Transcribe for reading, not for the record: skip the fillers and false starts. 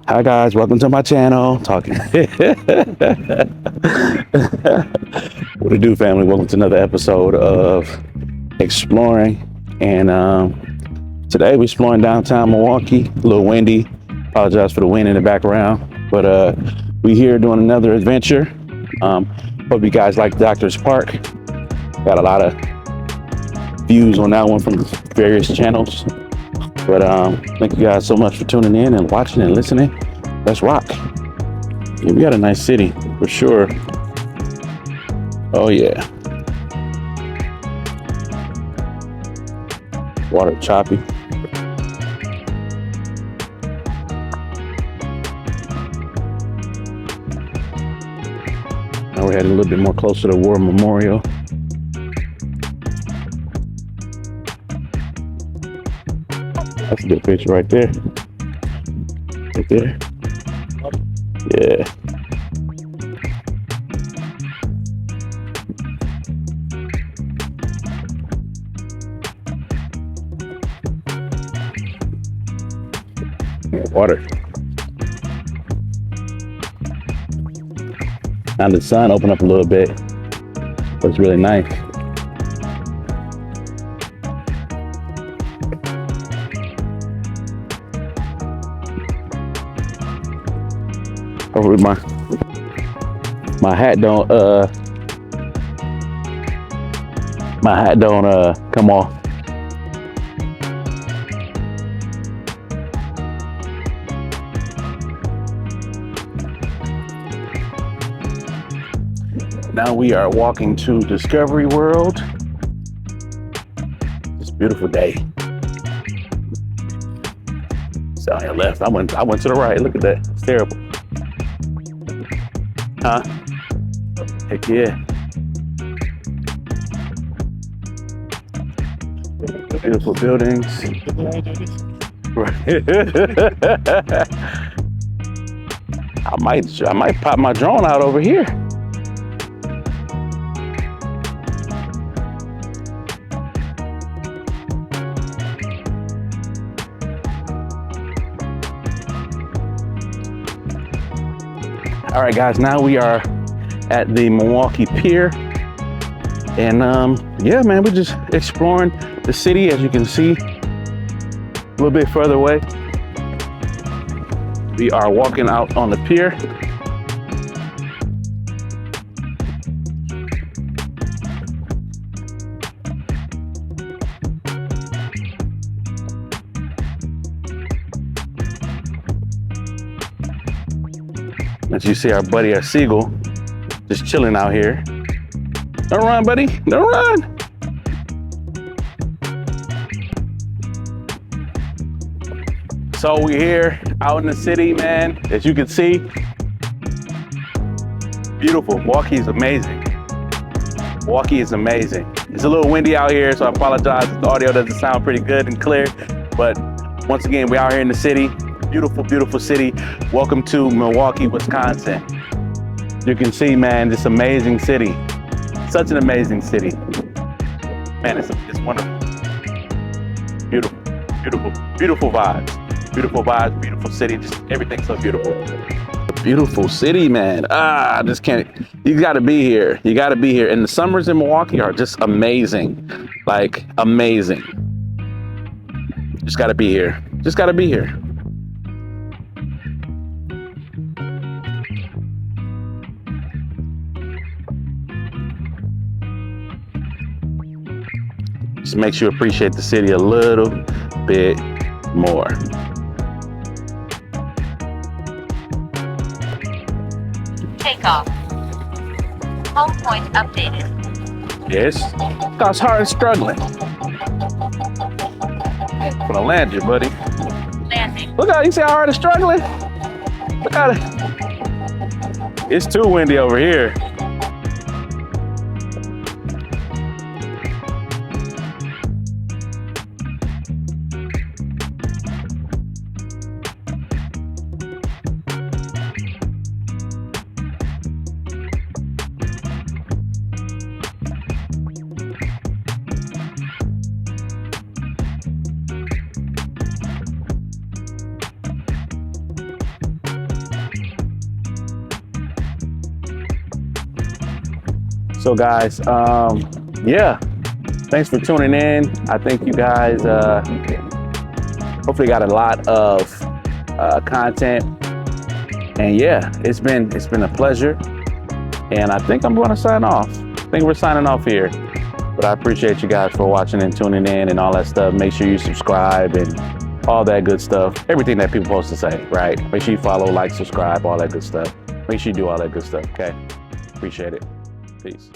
Hi guys, welcome to my channel. Talking. What it do, family? Welcome to another episode of Exploring. And today we're exploring downtown Milwaukee. A little windy. Apologize for the wind in the background, but we here doing another adventure. Hope you guys like Doctor's Park. Got a lot of views on that one from various channels. But thank you guys so much for tuning in and watching and listening. Let's rock. Yeah, we got a nice city for sure. Oh yeah. Water choppy. Now we're heading a little bit more closer to War Memorial. That's a good picture right there. Right there. Yeah. Water. Now the sun opened up a little bit, but it's really nice. Hopefully my hat don't come off. Now we are walking to Discovery World. It's a beautiful day. It's on your left. I went to the right. Look at that. It's terrible. Huh? Heck yeah. Beautiful buildings. I might pop my drone out over here. All right, guys, now we are at the Milwaukee Pier. And yeah, man, we're just exploring the city, as you can see, a little bit further away. We are walking out on the pier. As you see, our Seagull, just chilling out here. Don't run, buddy, don't run. So we're here out in the city, man. As you can see, beautiful. Milwaukee is amazing. Milwaukee is amazing. It's a little windy out here, so I apologize if the audio doesn't sound pretty good and clear. But once again, we're out here in the city. Beautiful, beautiful city. Welcome to Milwaukee, Wisconsin. You can see, man, this amazing city. Such an amazing city. Man, it's wonderful. Beautiful, beautiful, beautiful vibes. Beautiful vibes, beautiful city, just everything's so beautiful. A beautiful city, man. I just can't, you gotta be here. You gotta be here. And the summers in Milwaukee are just amazing. Like, amazing. Just gotta be here. Just gotta be here. Just makes you appreciate the city a little bit more. Takeoff. Home point updated. Yes. That's hard and struggling. I'm gonna land you, buddy. Landing. Look out, you see how hard it's struggling? Look at it. It's too windy over here. So guys, yeah, thanks for tuning in. I think you guys hopefully got a lot of content. And yeah, it's been a pleasure. And I think I'm going to sign off. I think we're signing off here. But I appreciate you guys for watching and tuning in and all that stuff. Make sure you subscribe and all that good stuff. Everything that people supposed to say, right? Make sure you follow, like, subscribe, all that good stuff. Make sure you do all that good stuff, okay? Appreciate it. Peace.